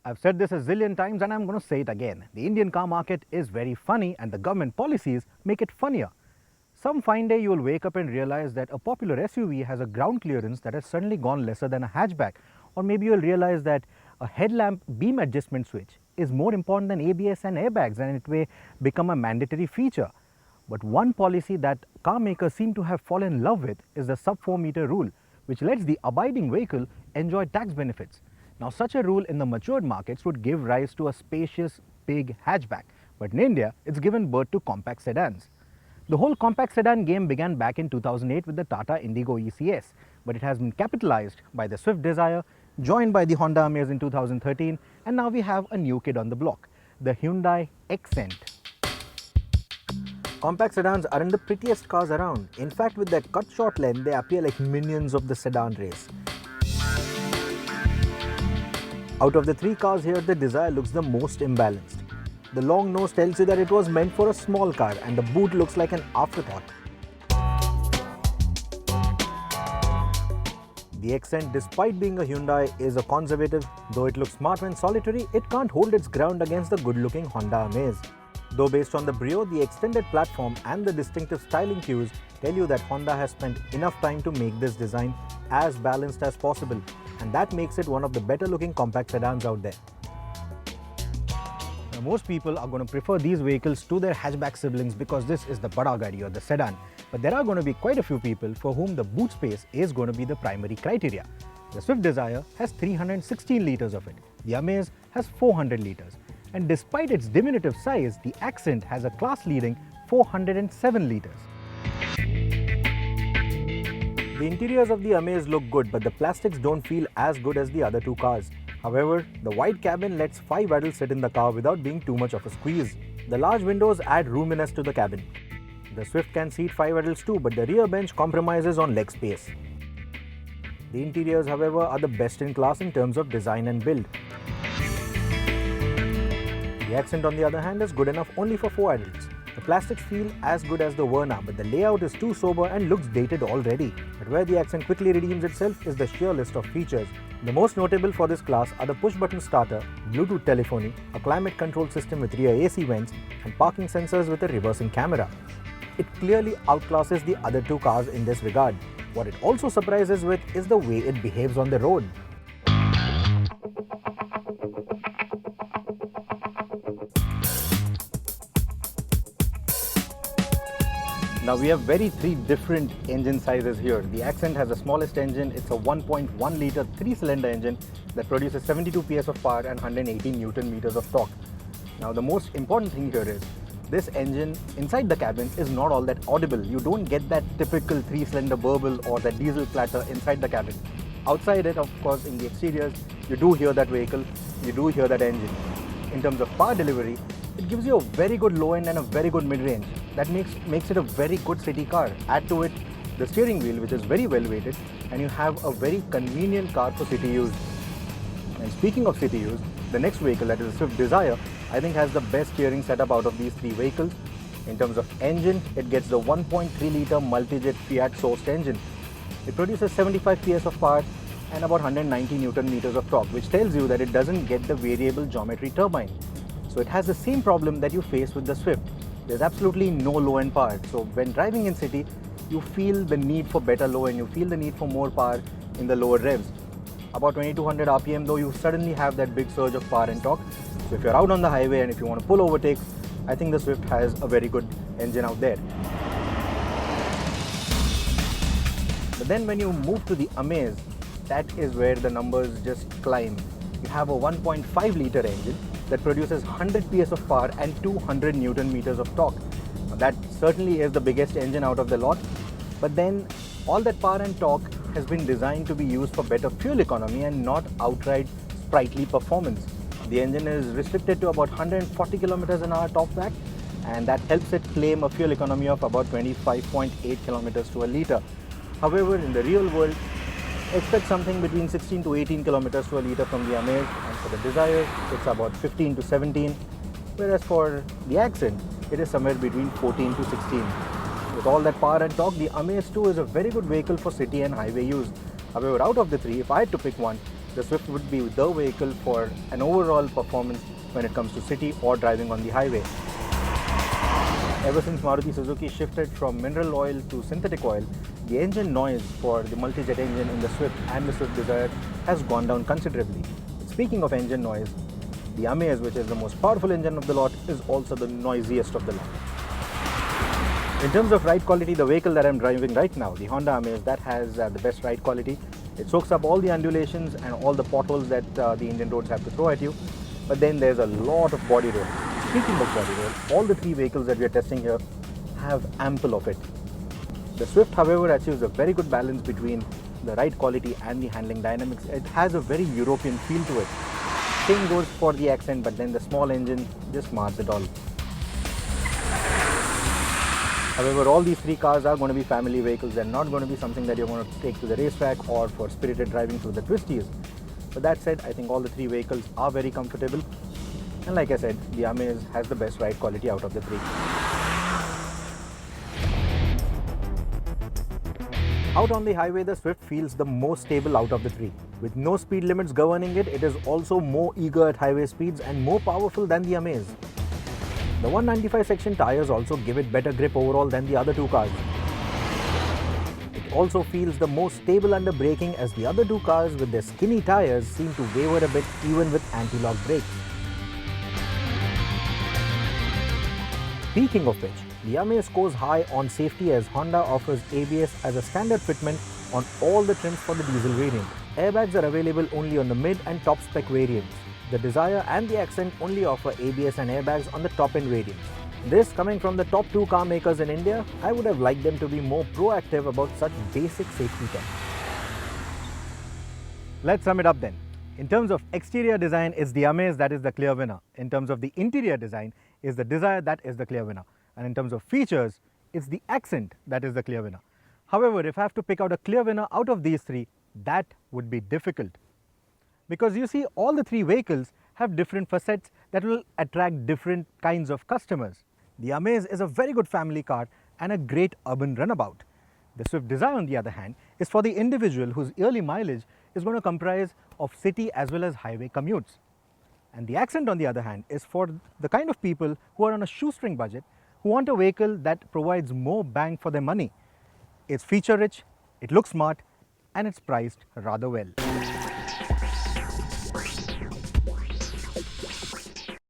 I've said this a zillion times and I'm going to say it again. The Indian car market is very funny and the government policies make it funnier. Some fine day you will wake up and realize that a popular SUV has a ground clearance that has suddenly gone lesser than a hatchback. Or maybe you'll realize that a headlamp beam adjustment switch is more important than ABS and airbags and it may become a mandatory feature. But one policy that car makers seem to have fallen in love with is the sub 4 meter rule, which lets the abiding vehicle enjoy tax benefits. Now, such a rule in the matured markets would give rise to a spacious, big hatchback, but in India, it's given birth to compact sedans. The whole compact sedan game began back in 2008 with the Tata Indigo ECS, but it has been capitalized by the Swift Dzire, joined by the Honda Amaze in 2013, and now we have a new kid on the block, the Hyundai Accent. Compact sedans aren't the prettiest cars around. In fact, with their cut short length, they appear like minions of the sedan race. Out of the three cars here, the Dzire looks the most imbalanced. The long nose tells you that it was meant for a small car and the boot looks like an afterthought. The Accent, despite being a Hyundai, is a conservative. Though it looks smart when solitary, it can't hold its ground against the good-looking Honda Amaze. Though based on the Brio, the extended platform and the distinctive styling cues tell you that Honda has spent enough time to make this design as balanced as possible, and that makes it one of the better looking compact sedans out there. Now, most people are going to prefer these vehicles to their hatchback siblings because this is the Bada Gadi or the sedan. But there are going to be quite a few people for whom the boot space is going to be the primary criteria. The Swift Dzire has 316 litres of it. The Amaze has 400 litres. And despite its diminutive size, the Accent has a class-leading 407 litres. The interiors of the Amaze look good, but the plastics don't feel as good as the other two cars. However, the wide cabin lets 5 adults sit in the car without being too much of a squeeze. The large windows add roominess to the cabin. The Swift can seat 5 adults too, but the rear bench compromises on leg space. The interiors, however, are the best in class in terms of design and build. The Accent, on the other hand, is good enough only for 4 adults. The plastics feel as good as the Verna, but the layout is too sober and looks dated already. But where the Accent quickly redeems itself is the sheer list of features. The most notable for this class are the push-button starter, Bluetooth telephony, a climate control system with rear AC vents, and parking sensors with a reversing camera. It clearly outclasses the other two cars in this regard. What it also surprises with is the way it behaves on the road. Now we have three different engine sizes here. The Accent has the smallest engine. It's a 1.1 litre 3-cylinder engine that produces 72 PS of power and 118 Newton meters of torque. Now the most important thing here is this engine inside the cabin is not all that audible. You don't get that typical 3-cylinder burble or that diesel clatter inside the cabin. Outside it, of course, in the exteriors, you do hear that vehicle, you do hear that engine. In terms of power delivery, it gives you a very good low end and a very good mid range. That makes it a very good city car. Add to it the steering wheel, which is very well weighted, and you have a very convenient car for city use. And speaking of city use, the next vehicle, that is the Swift Dzire, I think has the best steering setup out of these three vehicles. In terms of engine, it gets the 1.3 litre multi-jet Fiat sourced engine. It produces 75 PS of power and about 190 Newton meters of torque, which tells you that it doesn't get the variable geometry turbine. So it has the same problem that you face with the Swift. There's absolutely no low-end power. So when driving in city, you feel the need for better low-end, you feel the need for more power in the lower revs. About 2200 RPM though, you suddenly have that big surge of power and torque. So if you're out on the highway and if you want to pull overtakes, I think the Swift has a very good engine out there. But then when you move to the Amaze, that is where the numbers just climb. You have a 1.5 litre engine that produces 100 PS of power and 200 Newton meters of torque. Now, that certainly is the biggest engine out of the lot. But then all that power and torque has been designed to be used for better fuel economy and not outright sprightly performance. The engine is restricted to about 140 kilometers an hour top back, and that helps it claim a fuel economy of about 25.8 kilometers to a litre. However, in the real world, expect something between 16 to 18 kilometers to a litre from the Amaze, and for the Dzire, it's about 15 to 17, whereas for the Accent, it is somewhere between 14 to 16. With all that power and torque, the Amaze 2 is a very good vehicle for city and highway use. However, out of the three, if I had to pick one, the Swift would be the vehicle for an overall performance when it comes to city or driving on the highway. Ever since Maruti Suzuki shifted from mineral oil to synthetic oil, the engine noise for the multi-jet engine in the Swift and the Swift Dzire has gone down considerably. Speaking of engine noise, the Amaze, which is the most powerful engine of the lot, is also the noisiest of the lot. In terms of ride quality, the vehicle that I'm driving right now, the Honda Amaze, that has the best ride quality. It soaks up all the undulations and all the potholes that the Indian roads have to throw at you. But then there's a lot of body roll. Speaking of body roll, all the three vehicles that we are testing here have ample of it. The Swift, however, achieves a very good balance between the ride quality and the handling dynamics. It has a very European feel to it. Same goes for the Accent, but then the small engine just mars it all. However, all these three cars are going to be family vehicles. They're not going to be something that you're going to take to the racetrack or for spirited driving through the twisties. But that said, I think all the three vehicles are very comfortable. And like I said, the Amaze has the best ride quality out of the three. Out on the highway, the Swift feels the most stable out of the three. With no speed limits governing it, it is also more eager at highway speeds and more powerful than the Amaze. The 195 section tires also give it better grip overall than the other two cars. It also feels the most stable under braking, as the other two cars with their skinny tires seem to waver a bit even with anti-lock brakes. Speaking of which, the Amaze scores high on safety, as Honda offers ABS as a standard fitment on all the trims for the diesel variant. Airbags are available only on the mid and top spec variants. The Dzire and the Accent only offer ABS and airbags on the top end variants. This, coming from the top two car makers in India, I would have liked them to be more proactive about such basic safety tech. Let's sum it up then. In terms of exterior design, it's the Amaze that is the clear winner. In terms of the interior design, it's the Dzire that is the clear winner. And in terms of features, it's the Accent that is the clear winner. However, if I have to pick out a clear winner out of these three, that would be difficult. Because you see, all the three vehicles have different facets that will attract different kinds of customers. The Amaze is a very good family car and a great urban runabout. The Swift Dzire, on the other hand, is for the individual whose yearly mileage is going to comprise of city as well as highway commutes. And the Accent, on the other hand, is for the kind of people who are on a shoestring budget, who want a vehicle that provides more bang for their money. It's feature rich, it looks smart, and it's priced rather well.